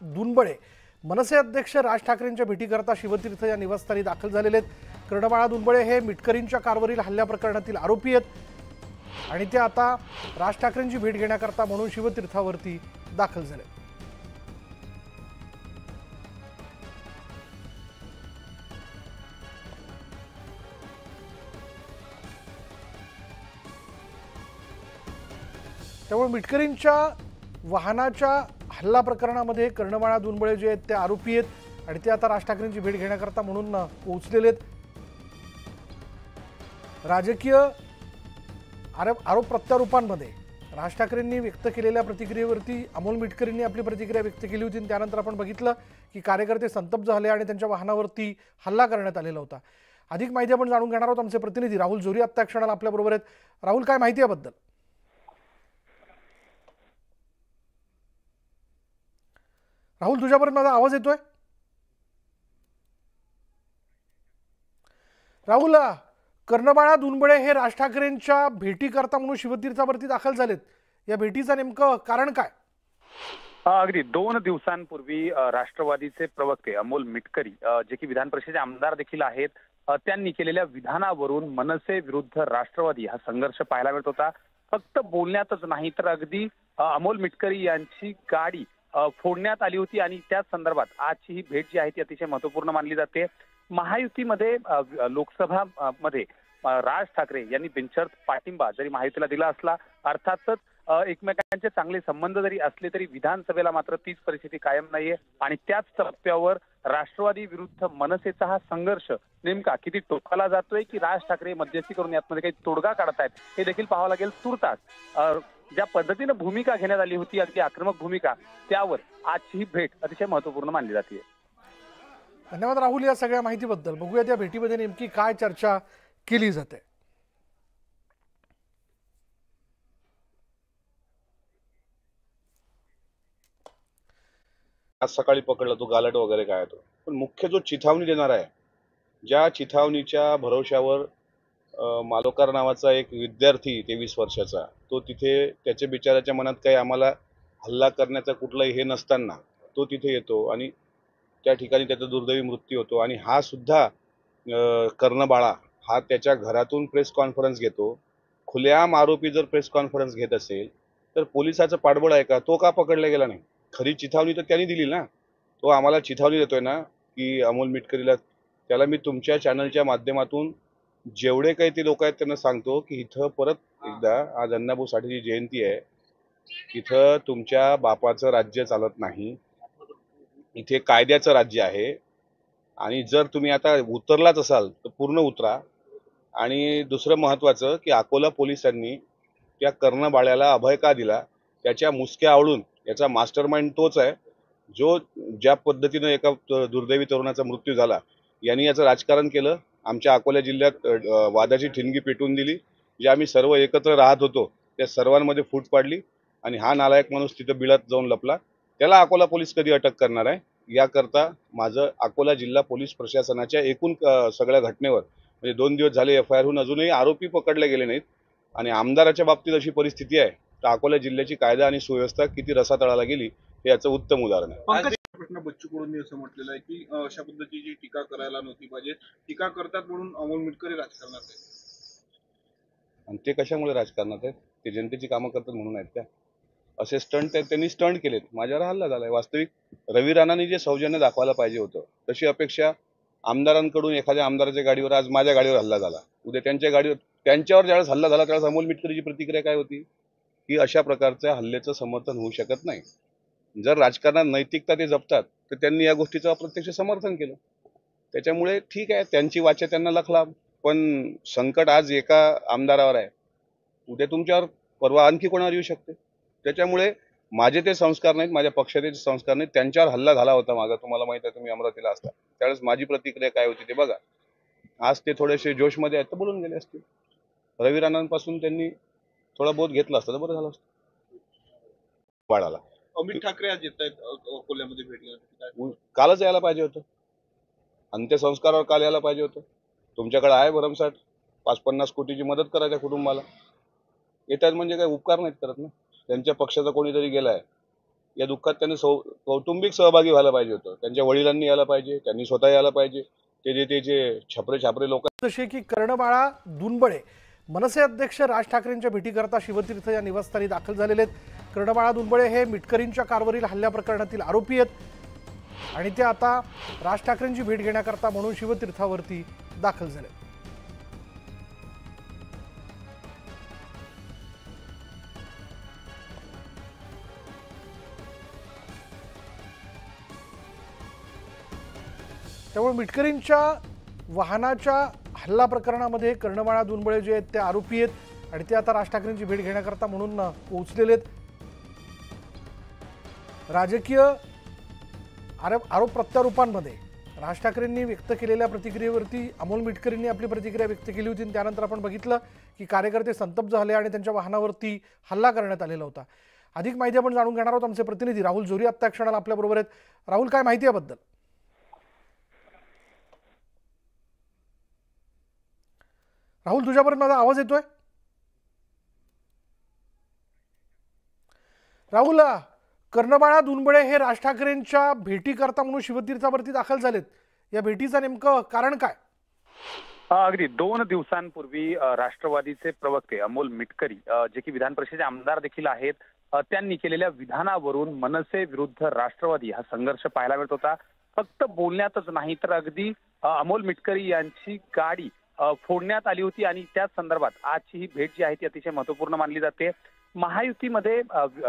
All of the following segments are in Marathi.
दुनबळे मनसे अध्यक्ष राज ठाकरेंच्या भेटीकरता शिवतीर्थ या निवासस्थानी दाखल झालेले आहेत। कर्णबाळा दुनबळे हे मिटकरींच्या कारवरील हल्ल्या प्रकरणातील आरोपी आहेत आणि ते आता राज ठाकरेंची भेट घेण्याकरता म्हणून शिवतीर्थावरती दाखल झाले। त्यामुळे मिटकरींच्या वाहनाच्या हल्ला प्रकरणामध्ये कर्णबाळा दुनबळे जे आहेत ते आरोपी आहेत आणि ते आता राज ठाकरेंची भेट घेण्याकरता म्हणून पोहोचलेले आहेत। राजकीय आरोप प्रत्यारोपांमध्ये राज ठाकरेंनी व्यक्त केलेल्या प्रतिक्रियेवरती अमोल मिटकरींनी आपली प्रतिक्रिया व्यक्त केली होती। त्यानंतर आपण बघितलं की कार्यकर्ते संतप्त झाले आणि त्यांच्या वाहनावरती हल्ला करण्यात आलेला होता। अधिक माहिती आपण जाणून घेणार आहोत। आमचे प्रतिनिधी राहुल जोरी आता क्षणाला आपल्या बरोबर आहेत। राहुल, काय माहिती याबद्दल? राहुल, तुझ्यापर्यंत माझा आवाज येतोय? राहुल, कर्णबाळा दुनबळे हे राज ठाकरेंच्या भेटीकरता म्हणून शिवतीर्थावरती दाखल झालेत। या भेटीचं नेमकं कारण काय? अगदी 2 दिवसांपूर्वी राष्ट्रवादीचे प्रवक्ते अमोल मिटकरी जे की विधान परिषदेचे आमदार देखील आहेत, त्यांनी केलेल्या विधानावरून मनसे विरुद्ध राष्ट्रवादी हा संघर्ष पाहायला मिळत होता। फक्त बोलण्यातच नाही तर अगदी अमोल मिटकरी यांची गाडी फोडण्यात आली होती आणि त्या संदर्भात आजची ही भेट जी आहे ती अतिशय महत्त्वपूर्ण मानली जाते। महायुतीमध्ये लोकसभा मध्ये राज ठाकरे यांनी बिनशर्त पाठिंबा जरी महायुतीला दिला असला, अर्थातच एकमेकांचे चांगले संबंध जरी असले तरी विधानसभेला मात्र तीच परिस्थिती कायम नाहीये आणि त्याच टप्प्यावर राष्ट्रवादी विरुद्ध मनसेचा हा संघर्ष नेमका किती टोकाला जातोय की राज ठाकरे मध्यस्थी करून यातमध्ये काही तोडगा काढतायत हे देखील पाहावं लागेल। तुर्तास ज्या पद्धतीने भूमिका घेण्यात आली होती, अगदी आक्रमक भूमिका, त्यावर आजची ही भेट अतिशय महत्त्वपूर्ण मानली जाते। धन्यवाद राहुल या सगळ्या माहितीबद्दल। बघूया त्या भेटीमध्ये नेमकी काय चर्चा केली जाते। आज सकाळी पकडला तो गालट वगैरे काय तो, पण मुख्य जो चिथावणी देणार आहे, ज्या चिथावणीच्या भरोश्यावर मालोकार नावाचा एक विद्यार्थी 23 वर्षाचा तो तिथे त्याच्या बिचाराच्या मनात काही आम्हाला हल्ला करण्याचा कुठलाही हे नसताना तो तिथे येतो आणि त्या ठिकाणी त्याचा दुर्दैवी मृत्यू होतो। आणि हा सुद्धा कर्णबाळा हा त्याच्या घरातून प्रेस कॉन्फरन्स घेतो। खुलेआम आरोपी जर प्रेस कॉन्फरन्स घेत असेल तर पोलिसाचं पाठबळ आहे का? तो का पकडला गेला नाही? खरी चिथावणी तर त्यांनी दिली ना। तो आम्हाला चिथावणी देतोय ना की अमोल मिटकरीला, त्याला मी तुमच्या चॅनलच्या माध्यमातून जेवढे काही ते लोक आहेत त्यांना सांगतो की इथं परत एकदा आज अण्णाभाऊ साठेची जयंती आहे, इथं तुमच्या बापाचं राज्य चालत नाही, इथे कायद्याचं राज्य आहे आणि जर तुम्ही आता उतरलाच असाल तर पूर्ण उतरा। आणि दुसरं महत्वाचं की अकोला पोलिसांनी त्या कर्णबाळ्याला अभय का दिला? त्याच्या मुसक्या आवळून याचा मास्टरमाइंड तोच आहे जो ज्या पद्धतीने एका दुर्दैवी तरुणाचा मृत्यू झाला, यांनी याचं राजकारण केलं। आमच्या अकोला जिल्ह्यात वादाची ठिणगी पेटवून दिली। जे आम्ही सर्व एकत्र राहत होतो त्या सर्वांमध्ये फूट पाडली आणि हा नालायक माणूस तिथं बिळात जाऊन लपला। त्याला अकोला पोलीस कधी अटक करणार आहे याकरता माझं अकोला जिल्हा पोलीस प्रशासनाच्या एकूण सगळ्या घटनेवर म्हणजे 2 दिवस झाले FIR होऊन अजूनही आरोपी पकडले गेले नाहीत आणि आमदाराच्या बाबतीत अशी परिस्थिती आहे तर अकोला जिल्ह्याची कायदा आणि सुव्यवस्था किती रसातळाला गेली हे याचं उत्तम उदाहरण आहे। प्रश्न बच्चू कडूंनी असं म्हटलेलं आहे की अशा पद्धतीची टीका करायला नव्हती पाहिजे, टीका करतात म्हणून अमोल मिटकरी राजकारणात आहेत। आणि ते कशामुळे राजकारणात आहेत? ते जनतेची कामं करतात म्हणून आहेत का? असे स्टंट आहेत, त्यांनी स्टंट केलेत, माझ्यावर हल्ला झालाय। वास्तविक रवी राणांनी जे सौजन्य दाखवायला पाहिजे होतं तशी अपेक्षा आमदारांकडून एखाद्या आमदाराच्या गाडीवर आज माझ्या गाडीवर हल्ला झाला, उद्या त्यांच्या गाडीवर त्यांच्यावर ज्यावेळेस हल्ला झाला त्यावेळेस अमोल मिटकरीची प्रतिक्रिया काय होती की अशा प्रकारच्या हल्ल्याचं समर्थन होऊ शकत नाही। जर राजकारणात नैतिकता ते जपतात तर त्यांनी या गोष्टीचं अप्रत्यक्ष समर्थन केलं। त्याच्यामुळे ठीक आहे, त्यांची वाचा त्यांना लखला, पण संकट आज एका आमदारावर आहे, उद्या तुमच्यावर, परवा आणखी कोणावर येऊ शकते। त्याच्यामुळे माझे ते संस्कार नाहीत, माझ्या पक्षाचे संस्कार नाहीत। त्यांच्यावर हल्ला झाला होता मागा, तुम्हाला माहित आहे, तुम्ही अमरावतीला असता त्यावेळेस माझी प्रतिक्रिया काय होती ते बघा। आज ते थोडेसे जोशमध्ये आहेत तर बोलून गेले असतील। रवी राणांपासून त्यांनी थोडा बोध घेतला असता तर बरं झालं असतं। बाळाला अमित ठाकरे आज येत आहेत अकोल्यामध्ये भेटण्यासाठी, कालच यायला पाहिजे होतं, अंत्यसंस्कारावर काल यायला पाहिजे होतं। तुमच्याकडे आहे भरमसाठ 5-50 कोटीची मदत करायच्या कुटुंबाला, येतात म्हणजे काही उपकार नाहीत करत ना। त्यांच्या पक्षाचा कोणीतरी गेलाय या दुःखात त्यांनी कौटुंबिक सहभागी व्हायला पाहिजे होतं. त्यांच्या वडिलांनी यायला पाहिजे, त्यांनी स्वतः यायला पाहिजे. ते जे छपरे लोक जसे की कर्णबाळा दुनबळे मनसे अध्यक्ष राज ठाकरेंच्या भेटीकरता शिवतीर्थ या निवासस्थानी दाखल झालेले आहेत. कर्णबाळा दुनबळे हे मिटकरींच्या कारवरील हल्ल्या प्रकरणातील आरोपी आहेत आणि ते आता राज ठाकरेंची भेट घेण्याकरता म्हणून शिवतीर्थावरती दाखल झाले. त्यामुळे मिटकरींच्या वाहनाच्या हल्ला प्रकरणामध्ये कर्णबाळा दुनबळे जे आहेत ते आरोपी आहेत आणि ते आता राज ठाकरेंची भेट घेण्याकरता म्हणून पोहोचलेले आहेत. राजकीय आरोप प्रत्यारोपांमध्ये राज ठाकरेंनी व्यक्त केलेल्या प्रतिक्रियेवरती अमोल मिटकरींनी आपली प्रतिक्रिया व्यक्त केली होती आणि त्यानंतर आपण बघितलं की कार्यकर्ते संतप्त झाले आणि त्यांच्या वाहनावरती हल्ला करण्यात आलेला होता. अधिक माहिती आपण जाणून घेणार आहोत. आमचे प्रतिनिधी राहुल जोरी आत्ता क्षणाला आपल्याबरोबर आहेत. राहुल, काय माहिती याबद्दल? राहुल, तुझ्यापर्यंत माझा आवाज येतोय? राहुल, कर्णबाळा दुनबळे हे राज ठाकरेंच्या भेटीकरता म्हणून शिवतीर्थावरती दाखल झालेत. या भेटीचं नेमकं कारण काय? अगदी 2 दिवसांपूर्वी राष्ट्रवादीचे प्रवक्ते अमोल मिटकरी जे की विधान परिषदेचे आमदार देखील आहेत, त्यांनी केलेल्या विधानावरून मनसे विरुद्ध राष्ट्रवादी हा संघर्ष पाहायला मिळत होता. फक्त बोलण्यातच नाही तर अगदी अमोल मिटकरी यांची गाडी फोडण्यात आली होती आणि त्याच संदर्भात आजची ही भेट जी आहे ती अतिशय महत्त्वपूर्ण मानली जाते. महायुतीमध्ये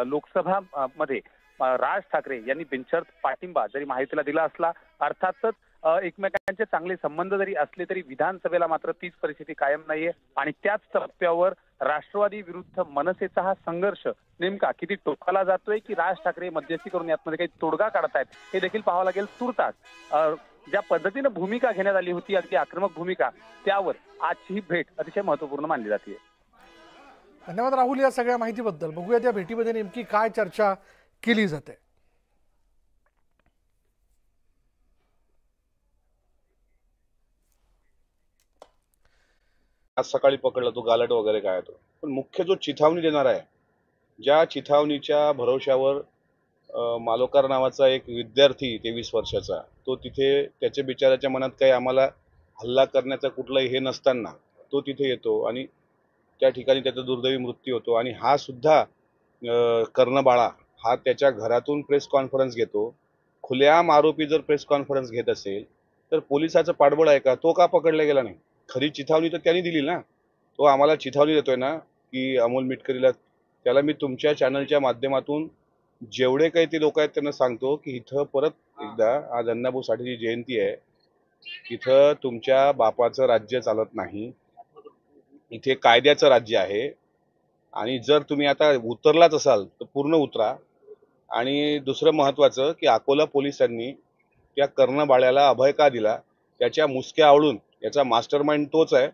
लोकसभा मध्ये राज ठाकरे यांनी बिनशर्त पाठिंबा जरी महायुतीला दिला असला, अर्थातच एकमेकांचे चांगले संबंध जरी असले तरी विधानसभेला मात्र तीच परिस्थिती कायम नाहीये आणि त्याच टप्प्यावर राष्ट्रवादी विरुद्ध मनसेचा हा संघर्ष नेमका किती टोकाला जातोय की राज ठाकरे मध्यस्थी करून यातमध्ये काही तोडगा काढतायत हे देखील पाहावं लागेल. तुर्तास ज्या पद्धतीने भूमिका घेण्यात आली होती, अगदी आक्रमक भूमिका, त्यावर आजची ही भेट अतिशय महत्त्वपूर्ण मानली जाते. धन्यवाद राहुल या सगळ्या माहितीबद्दल. बघूया त्या भेटीमध्ये नेमकी काय चर्चा केली जाते. आज सकाळी पकडला तो गालट वगैरे काय तो, पण मुख्य जो चिथावणी देणार आहे, ज्या चिथावणीच्या भरोश्यावर मालोकार नावाचा एक विद्यार्थी 23 वर्षाचा, तो तिथे त्याच्या बिचाराच्या मनात काही आम्हाला हल्ला करण्याचा कुठलाही हे नसताना तो तिथे येतो आणि त्या ठिकाणी त्याचा दुर्दैवी मृत्यू होतो. आणि हा सुद्धा कर्णबाळा हा त्याच्या घरातून प्रेस कॉन्फरन्स घेतो. खुलेआम आरोपी जर प्रेस कॉन्फरन्स घेत असेल तर पोलिसाचं पाठबळ आहे का? तो का पकडला गेला नाही? खरी चिथावणी तर त्यांनी दिली ना. तो आम्हाला चिथावणी देतोय ना की अमोल मिटकरीला. त्याला मी तुमच्या चॅनलच्या माध्यमातून जेवढे काही ते लोक आहेत त्यांना सांगतो की इथं परत एकदा, आज अण्णाभाऊ साठेची जयंती आहे, इथं तुमच्या बापाचं राज्य चालत नाही, इथे कायद्याचं राज्य आहे आणि जर तुम्ही आता उतरलाच असाल तर पूर्ण उतरा. आणि दुसरं महत्वाचं की अकोला पोलिसांनी त्या कर्णबाळ्याला अभय का दिला? त्याच्या मुसक्या आवळून याचा मास्टर माइंड तोच आहे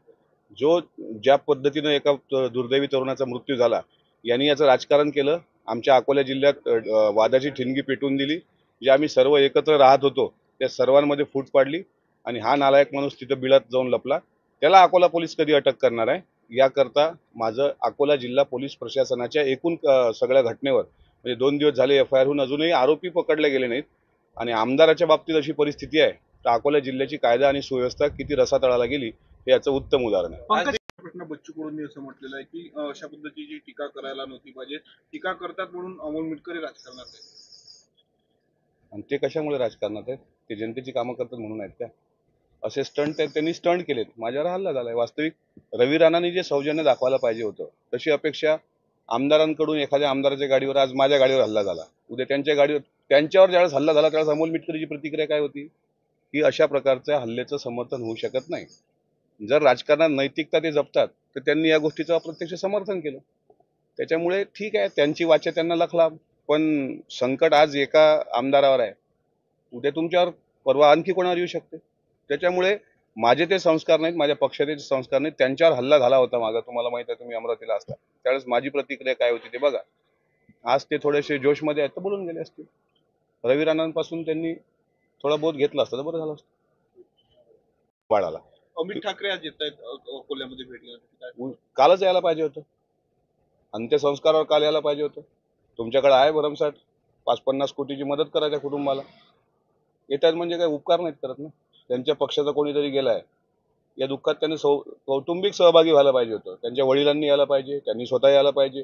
जो ज्या पद्धतीनं एका दुर्दैवी तरुणाचा मृत्यू झाला, यांनी याचं राजकारण केलं. आमच्या अकोला जिल्ह्यात वादाची ठिणगी पेटवून दिली. जे आम्ही सर्व एकत्र राहत होतो त्या सर्वांमध्ये फूट पाडली आणि हा नालायक माणूस तिथं बिळात जाऊन लपला. त्याला अकोला पोलीस कधी अटक करणार आहे याकरता माझं अकोला जिल्हा पोलीस प्रशासनाच्या एकूण सगळ्या घटनेवर, म्हणजे 2 दिवस झाले FIR होऊन अजूनही आरोपी पकडले गेले नाहीत आणि आमदाराच्या बाबतीत अशी परिस्थिती आहे तर अकोला जिल्ह्याची कायदा आणि सुव्यवस्था किती रसातळाला गेली हे याचं उत्तम उदाहरण आहे. प्रश्न बच्चू कडूंनी असं म्हटलेलं आहे की अशा पद्धतीची जी टीका करायला नव्हती पाहिजे, टीका करतात म्हणून अमोल मिटकरी राजकारणात आहे. आणि ते कशामुळे राजकारणात आहेत? ते जनतेची कामं करतात म्हणून आहेत त्या. असे स्टंट आहेत, त्यांनी स्टंट केलेत. माझ्यावर हल्ला झालाय. वास्तविक रवी राणांनी जे सौजन्य दाखवायला पाहिजे होतं तशी अपेक्षा आमदारांकडून एखाद्या आमदाराच्या गाडीवर, आज माझ्या गाडीवर हल्ला झाला, उद्या त्यांच्या गाडीवर, त्यांच्यावर ज्यावेळेस हल्ला झाला त्यावेळेस अमोल मिटकरीची प्रतिक्रिया काय होती की अशा प्रकारच्या हल्ल्याचं समर्थन होऊ शकत नाही. जर राजकारणात नैतिकता ते जपतात तर त्यांनी या गोष्टीचं अप्रत्यक्ष समर्थन केलं. त्याच्यामुळे ठीक आहे, त्यांची वाचा त्यांना लखला, पण संकट आज एका आमदारावर आहे, उद्या तुमच्यावर, परवा आणखी कोणावर येऊ शकते. त्याच्यामुळे माझे ते संस्कार नाहीत, माझ्या पक्षाचे संस्कार नाहीत. त्यांच्यावर हल्ला झाला होता मागं, तुम्हाला माहित आहे, तुम्ही अमरावतीला असता त्यावेळेस माझी प्रतिक्रिया काय होती ते बघा. आज ते थोडेसे जोशमध्ये आहेत तर बोलून गेले असतील. रवी राणांपासून त्यांनी थोडा बोध घेतला असता तर बरं झालं असतं. बाळाला अमित ठाकरे आज येत आहेत अकोल्यामध्ये भेट घेण्यासाठी. कालच यायला पाहिजे होतं. अंत्यसंस्कारावर काल यायला पाहिजे होतं. तुमच्याकडे आहे भरमसाठ 50-50 कोटीची मदत करा त्या कुटुंबाला. येतात म्हणजे काय उपकार नाहीत करत ना. त्यांच्या पक्षाचा कोणीतरी गेलाय, या दुःखात त्यांनी कौटुंबिक सहभागी व्हायला पाहिजे होतं. त्यांच्या वडिलांनी यायला पाहिजे, त्यांनी स्वतः यायला पाहिजे.